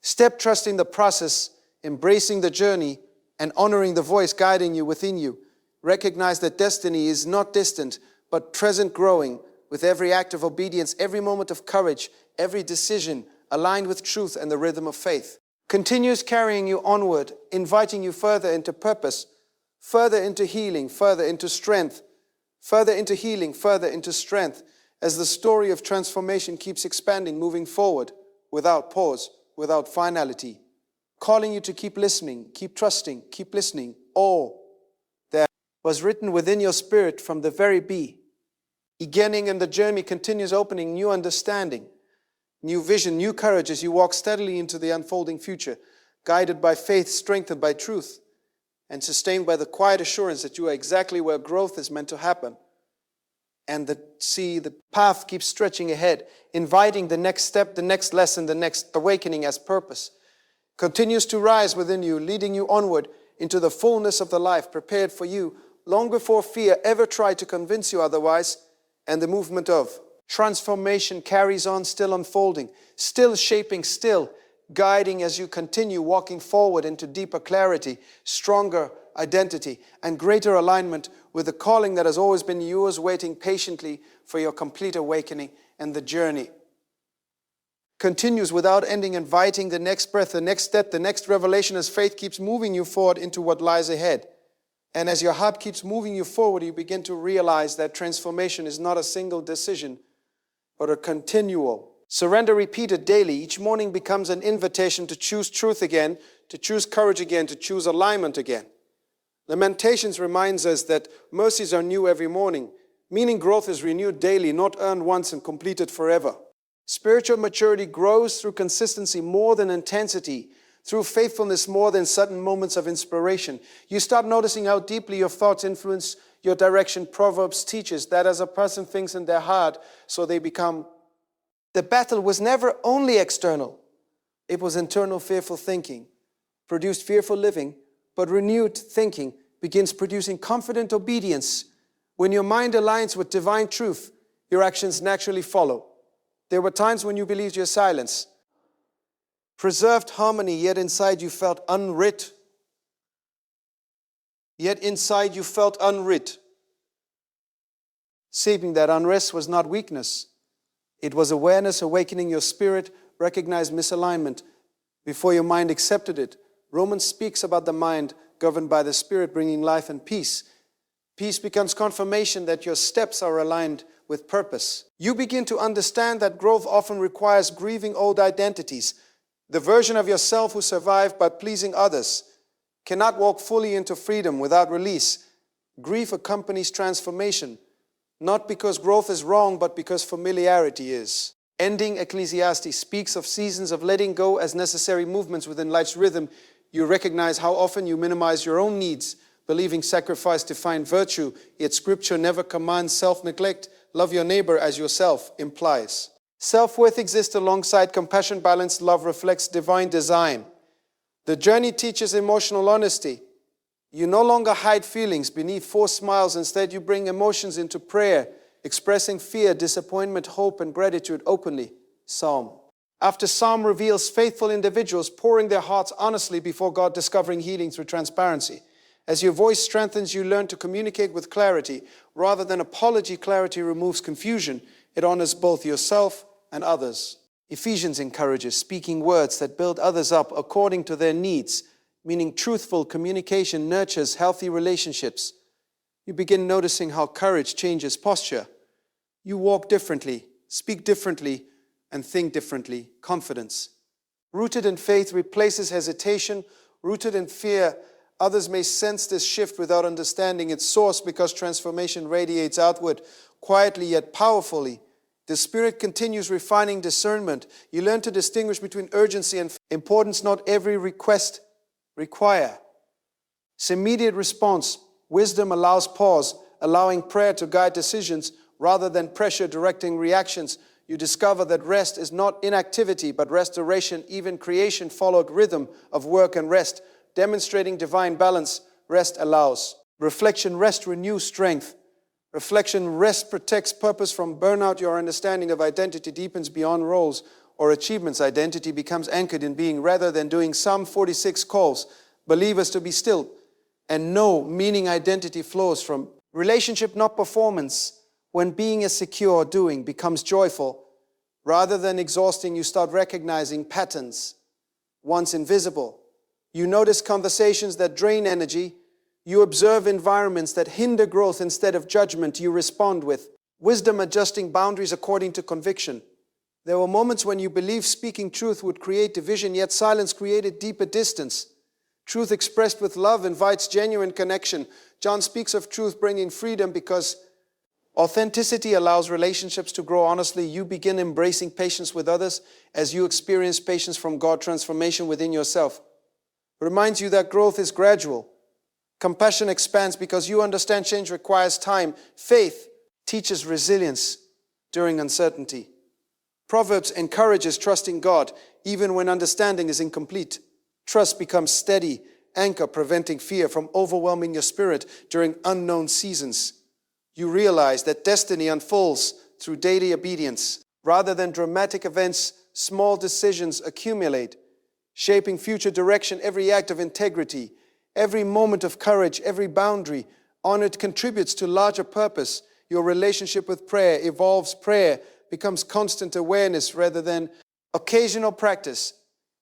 step, trusting the process, embracing the journey, and honoring the voice guiding you within you, recognize that destiny is not distant, but present, growing with every act of obedience, every moment of courage, every decision aligned with truth and the rhythm of faith. Continues carrying you onward, inviting you further into purpose, further into healing, further into strength, further into healing, further into strength, as the story of transformation keeps expanding, moving forward without pause, without finality, calling you to keep listening, keep trusting, keep listening. All that was written within your spirit from the very beginning, and the journey continues, opening new understanding, new vision, new courage as you walk steadily into the unfolding future, guided by faith, strengthened by truth, and sustained by the quiet assurance that you are exactly where growth is meant to happen. And the path keeps stretching ahead, inviting the next step, the next lesson, the next awakening as purpose continues to rise within you, leading you onward into the fullness of the life prepared for you long before fear ever tried to convince you otherwise. And the movement of transformation carries on, still unfolding, still shaping, still guiding as you continue walking forward into deeper clarity, stronger identity, and greater alignment with the calling that has always been yours, waiting patiently for your complete awakening. And the journey continues without ending, inviting the next breath, the next step, the next revelation as faith keeps moving you forward into what lies ahead. And as your heart keeps moving you forward, you begin to realize that transformation is not a single decision, but a continual. Surrender repeated daily. Each morning becomes an invitation to choose truth again, to choose courage again, to choose alignment again. Lamentations reminds us that mercies are new every morning, meaning growth is renewed daily, not earned once and completed forever. Spiritual maturity grows through consistency more than intensity, through faithfulness more than sudden moments of inspiration. You start noticing how deeply your thoughts influence your direction. Proverbs teaches that as a person thinks in their heart, so they become. The battle was never only external. It was internal fearful thinking, produced fearful living, but renewed thinking begins producing confident obedience. When your mind aligns with divine truth, your actions naturally follow. There were times when you believed your silence preserved harmony, yet inside you felt unwrit. Seeing that unrest was not weakness. It was awareness awakening your spirit, recognized misalignment before your mind accepted it. Romans speaks about the mind governed by the Spirit, bringing life and peace. Peace becomes confirmation that your steps are aligned with purpose. You begin to understand that growth often requires grieving old identities. The version of yourself who survived by pleasing others cannot walk fully into freedom without release. Grief accompanies transformation, not because growth is wrong, but because familiarity is. Ending Ecclesiastes speaks of seasons of letting go as necessary movements within life's rhythm. You recognize how often you minimize your own needs, believing sacrifice to find virtue, yet Scripture never commands self-neglect. Love your neighbor as yourself implies. Self-worth exists alongside compassion. Balanced love reflects divine design. The journey teaches emotional honesty. You no longer hide feelings beneath forced smiles. Instead, you bring emotions into prayer, expressing fear, disappointment, hope, and gratitude openly. Psalm. After Psalm reveals faithful individuals pouring their hearts honestly before God, discovering healing through transparency. As your voice strengthens, you learn to communicate with clarity. Rather than apology, clarity removes confusion. It honors both yourself and others. Ephesians encourages speaking words that build others up according to their needs, meaning truthful communication nurtures healthy relationships. You begin noticing how courage changes posture. You walk differently, speak differently, and think differently. Confidence. Rooted in faith replaces hesitation. Rooted in fear, others may sense this shift without understanding its source, because transformation radiates outward, quietly yet powerfully. The Spirit continues refining discernment. You learn to distinguish between urgency and importance. Not every request require immediate response. Wisdom allows pause, allowing prayer to guide decisions rather than pressure directing reactions. You discover that rest is not inactivity, but restoration. Even creation followed rhythm of work and rest, demonstrating divine balance. Rest allows. Reflection, rest renews strength. Reflection, rest protects purpose from burnout. Your understanding of identity deepens beyond roles or achievements. Identity becomes anchored in being rather than doing. Psalm 46 calls believers to be still and know, meaning identity flows from relationship, not performance. When being is secure, doing becomes joyful. Rather than exhausting, you start recognizing patterns once invisible. You notice conversations that drain energy. You observe environments that hinder growth. Instead of judgment, you respond with wisdom, adjusting boundaries according to conviction. There were moments when you believed speaking truth would create division, yet silence created deeper distance. Truth expressed with love invites genuine connection. John speaks of truth bringing freedom because authenticity allows relationships to grow honestly. You begin embracing patience with others as you experience patience from God. Transformation within yourself reminds you that growth is gradual. Compassion expands because you understand change requires time. Faith teaches resilience during uncertainty. Proverbs encourages trusting God even when understanding is incomplete. Trust becomes steady anchor, preventing fear from overwhelming your spirit during unknown seasons. You realize that destiny unfolds through daily obedience. Rather than dramatic events, small decisions accumulate, shaping future direction. Every act of integrity, every moment of courage, every boundary honored contributes to larger purpose. Your relationship with prayer evolves. Prayer becomes constant awareness rather than occasional practice.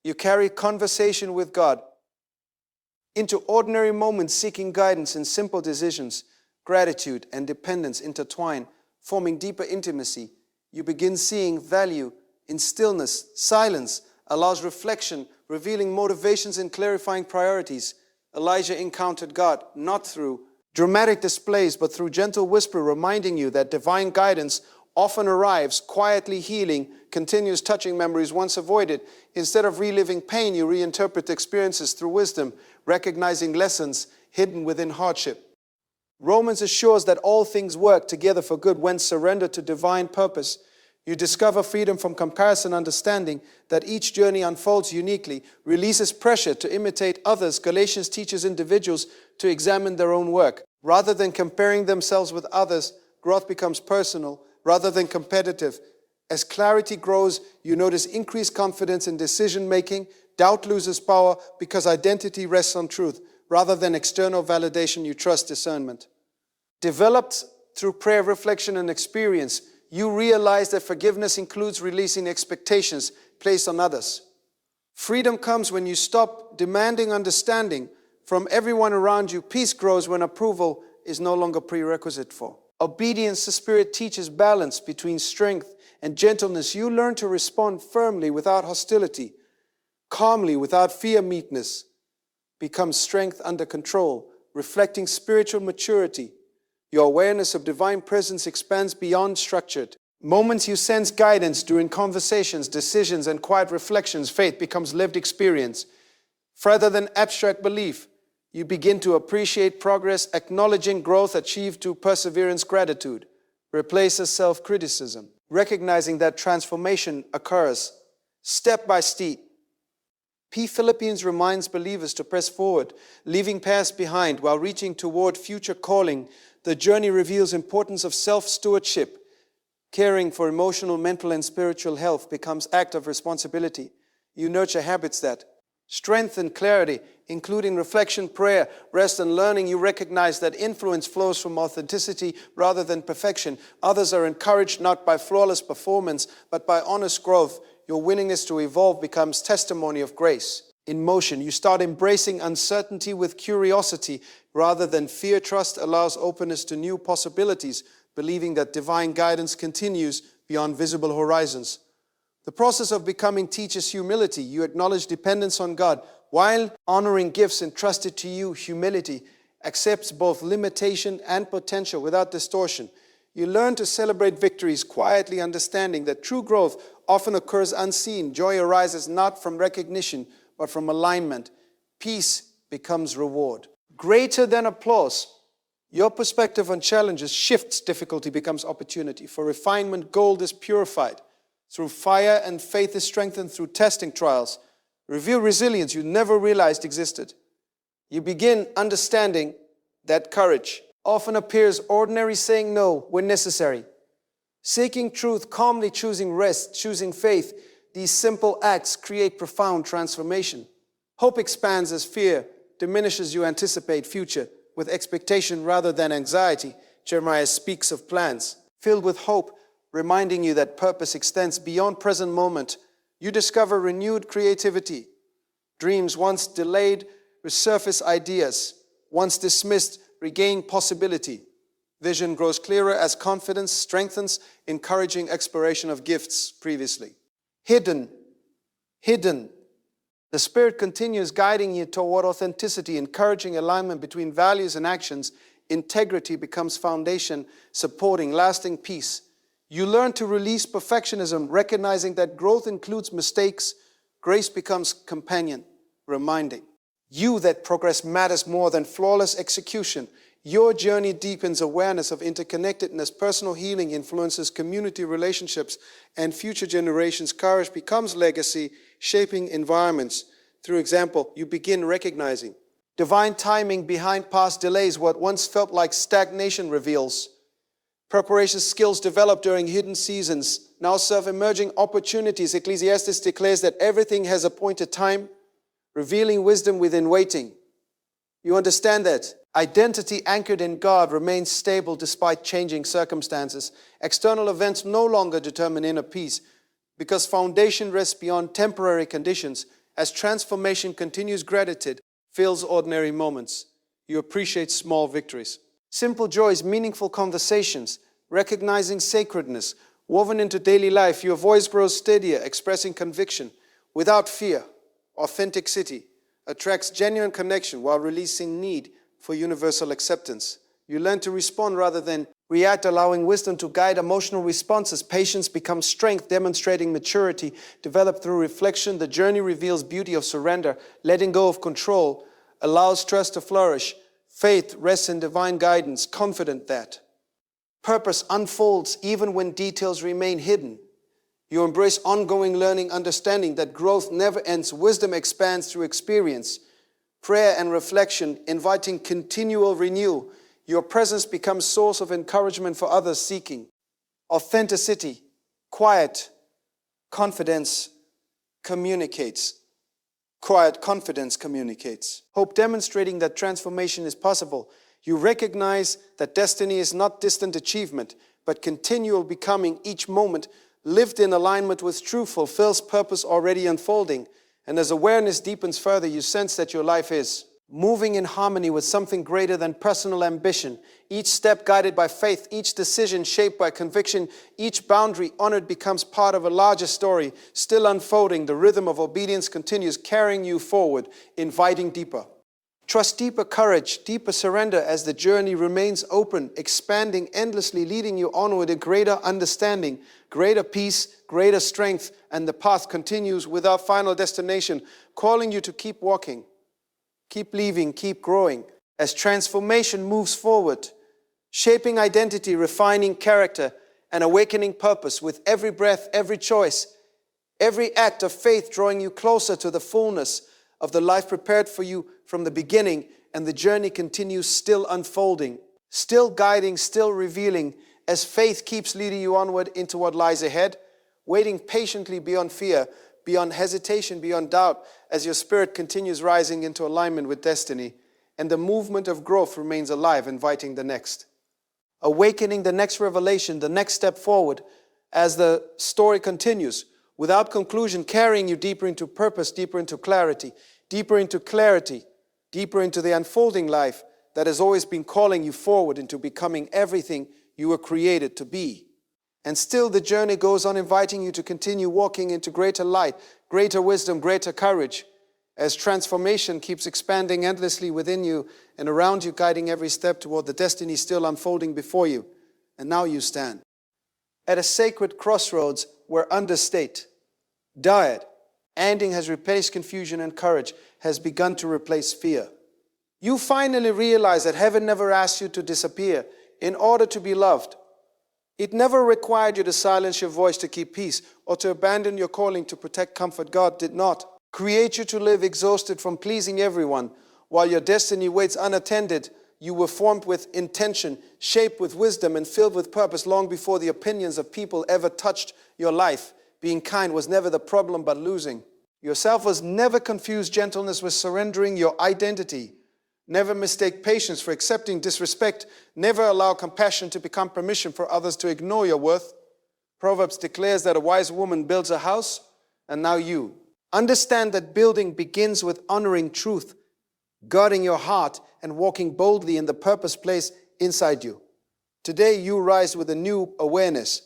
You carry conversation with God Into ordinary moments seeking guidance in simple decisions, gratitude and dependence intertwine, forming deeper intimacy. You begin seeing value in stillness. Silence allows reflection, revealing motivations and clarifying priorities. Elijah encountered God not through dramatic displays, but through gentle whisper, reminding you that divine guidance often arrives quietly, healing, continues touching memories once avoided. Instead of reliving pain, you reinterpret experiences through wisdom, recognizing lessons hidden within hardship. Romans assures that all things work together for good when surrendered to divine purpose. You discover freedom from comparison, understanding that each journey unfolds uniquely, releases pressure to imitate others. Galatians teaches individuals to examine their own work. Rather than comparing themselves with others, growth becomes personal rather than competitive. As clarity grows, you notice increased confidence in decision-making. Doubt loses power because identity rests on truth. Rather than external validation, you trust discernment. Developed through prayer, reflection, and experience, you realize that forgiveness includes releasing expectations placed on others. Freedom comes when you stop demanding understanding from everyone around you. Peace grows when approval is no longer prerequisite for. Obedience to Spirit teaches balance between strength and gentleness. You learn to respond firmly without hostility, calmly without fear. Meekness becomes strength under control, reflecting spiritual maturity. Your awareness of divine presence expands beyond structured moments. You sense guidance during conversations, decisions, and quiet reflections. Faith becomes lived experience. Further than abstract belief, you begin to appreciate progress, acknowledging growth achieved through perseverance. Gratitude replaces self-criticism, recognizing that transformation occurs step by step. Philippians reminds believers to press forward, leaving past behind while reaching toward future calling. The journey reveals importance of self-stewardship. Caring for emotional, mental, and spiritual health becomes act of responsibility. You nurture habits that strengthen clarity, including reflection, prayer, rest, and learning. You recognize that influence flows from authenticity rather than perfection. Others are encouraged not by flawless performance, but by honest growth. Your willingness to evolve becomes testimony of grace. In motion, you start embracing uncertainty with curiosity rather than fear. Trust allows openness to new possibilities, believing that divine guidance continues beyond visible horizons. The process of becoming teaches humility. You acknowledge dependence on God while honoring gifts entrusted to you. Humility accepts both limitation and potential without distortion. You learn to celebrate victories quietly, understanding that true growth often occurs unseen. Joy arises not from recognition, but from alignment. Peace becomes reward. Greater than applause, your perspective on challenges shifts. Difficulty becomes opportunity. For refinement, gold is purified through fire, and faith is strengthened through testing trials. Reveal resilience you never realized existed. You begin understanding that courage often appears ordinary, saying no when necessary. Seeking truth, calmly choosing rest, choosing faith. These simple acts create profound transformation. Hope expands as fear diminishes. You anticipate future with expectation rather than anxiety. Jeremiah speaks of plans filled with hope, reminding you that purpose extends beyond present moment. You discover renewed creativity. Dreams once delayed resurface. Ideas once dismissed regain possibility. Vision grows clearer as confidence strengthens, encouraging exploration of gifts previously hidden. The Spirit continues guiding you toward authenticity, encouraging alignment between values and actions. Integrity becomes foundation, supporting lasting peace. You learn to release perfectionism, recognizing that growth includes mistakes. Grace becomes companion, reminding you that progress matters more than flawless execution. Your journey deepens awareness of interconnectedness. Personal healing influences community relationships and future generations. Courage becomes legacy, shaping environments. Through example, you begin recognizing divine timing behind past delays. What once felt like stagnation reveals preparation. Skills developed during hidden seasons now serve emerging opportunities. Ecclesiastes declares that everything has appointed time, revealing wisdom within waiting. You understand that identity anchored in God remains stable despite changing circumstances. External events no longer determine inner peace because foundation rests beyond temporary conditions. As transformation continues, gratitude fills ordinary moments. You appreciate small victories. Simple joys, meaningful conversations, recognizing sacredness, woven into daily life. Your voice grows steadier, expressing conviction without fear. Authenticity attracts genuine connection while releasing need for universal acceptance. You learn to respond rather than react, allowing wisdom to guide emotional responses. Patience becomes strength, demonstrating maturity, developed through reflection. The journey reveals beauty of surrender. Letting go of control allows trust to flourish. Faith rests in divine guidance, confident that purpose unfolds even when details remain hidden. You embrace ongoing learning, understanding that growth never ends. Wisdom expands through experience, prayer and reflection, inviting continual renewal. Your presence becomes source of encouragement for others seeking. Authenticity, quiet confidence communicates. Quiet confidence communicates. Hope, demonstrating that transformation is possible. You recognize that destiny is not distant achievement, but continual becoming. Each moment lived in alignment with truth fulfills purpose already unfolding. And as awareness deepens further, you sense that your life is moving in harmony with something greater than personal ambition. Each step guided by faith, each decision shaped by conviction, each boundary honored becomes part of a larger story, still unfolding. The rhythm of obedience continues, carrying you forward, inviting deeper. Trust, deeper courage, deeper surrender as the journey remains open, expanding endlessly, leading you onward in greater understanding, greater peace, greater strength, and the path continues without final destination, calling you to keep walking. Keep leaving, keep growing, as transformation moves forward, shaping identity, refining character, and awakening purpose with every breath, every choice, every act of faith drawing you closer to the fullness of the life prepared for you from the beginning, and the journey continues still unfolding, still guiding, still revealing, as faith keeps leading you onward into what lies ahead, waiting patiently beyond fear, beyond hesitation, beyond doubt, as your spirit continues rising into alignment with destiny, and the movement of growth remains alive, inviting the next. Awakening the next revelation, the next step forward, as the story continues, without conclusion, carrying you deeper into purpose, deeper into clarity, deeper into clarity, deeper into the unfolding life that has always been calling you forward into becoming everything you were created to be. And still the journey goes on, inviting you to continue walking into greater light, greater wisdom, greater courage, as transformation keeps expanding endlessly within you and around you, guiding every step toward the destiny still unfolding before you. And now you stand at a sacred crossroads where understate, diet, ending has replaced confusion, and courage has begun to replace fear. You finally realize that heaven never asked you to disappear in order to be loved. It never required you to silence your voice to keep peace or to abandon your calling to protect comfort. God did not create you to live exhausted from pleasing everyone. While your destiny waits unattended, you were formed with intention, shaped with wisdom, and filled with purpose long before the opinions of people ever touched your life. Being kind was never the problem, but losing yourself was never. Confused gentleness with surrendering your identity. Never mistake patience for accepting disrespect. Never allow compassion to become permission for others to ignore your worth. Proverbs declares that a wise woman builds a house, and now you. Understand that building begins with honoring truth, guarding your heart, and walking boldly in the purpose placed inside you. Today you rise with a new awareness.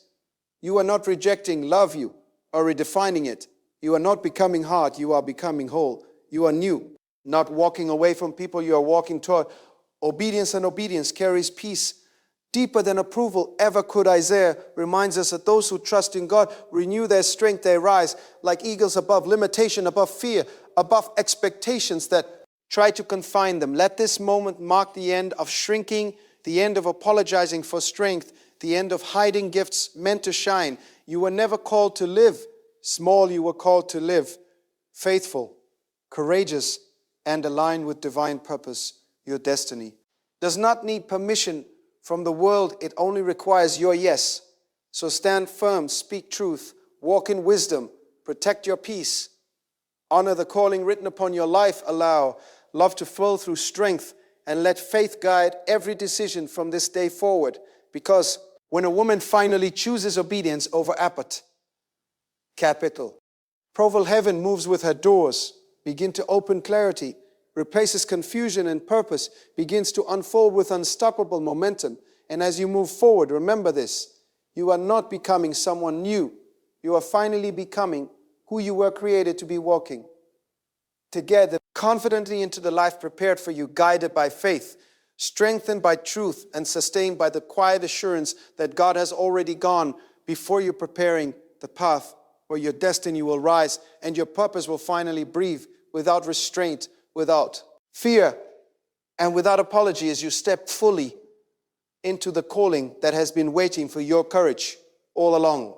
You are not rejecting love you or redefining it. You are not becoming hard, you are becoming whole. You are new. Not walking away from people, you are walking toward obedience, and obedience carries peace deeper than approval ever could. Isaiah reminds us that those who trust in God renew their strength. They rise like eagles above limitation, above fear, above expectations that try to confine them. Let this moment mark the end of shrinking, the end of apologizing for strength, the end of hiding gifts meant to shine. You were never called to live small, you were called to live faithful, courageous, and aligned with divine purpose. Your destiny does not need permission from the world. It only requires your yes. So stand firm, speak truth, walk in wisdom, protect your peace, honor the calling written upon your life, allow love to flow through strength, and let faith guide every decision from this day forward. Because when a woman finally chooses obedience over appetite, capital, Proval heaven moves with her doors, begin to open clarity, replaces confusion, and purpose begins to unfold with unstoppable momentum. And as you move forward, remember this: you are not becoming someone new. You are finally becoming who you were created to be walking. Together, confidently into the life prepared for you, guided by faith, strengthened by truth, and sustained by the quiet assurance that God has already gone before you, preparing the path where your destiny will rise and your purpose will finally breathe without restraint, without fear, and without apology, as you step fully into the calling that has been waiting for your courage all along.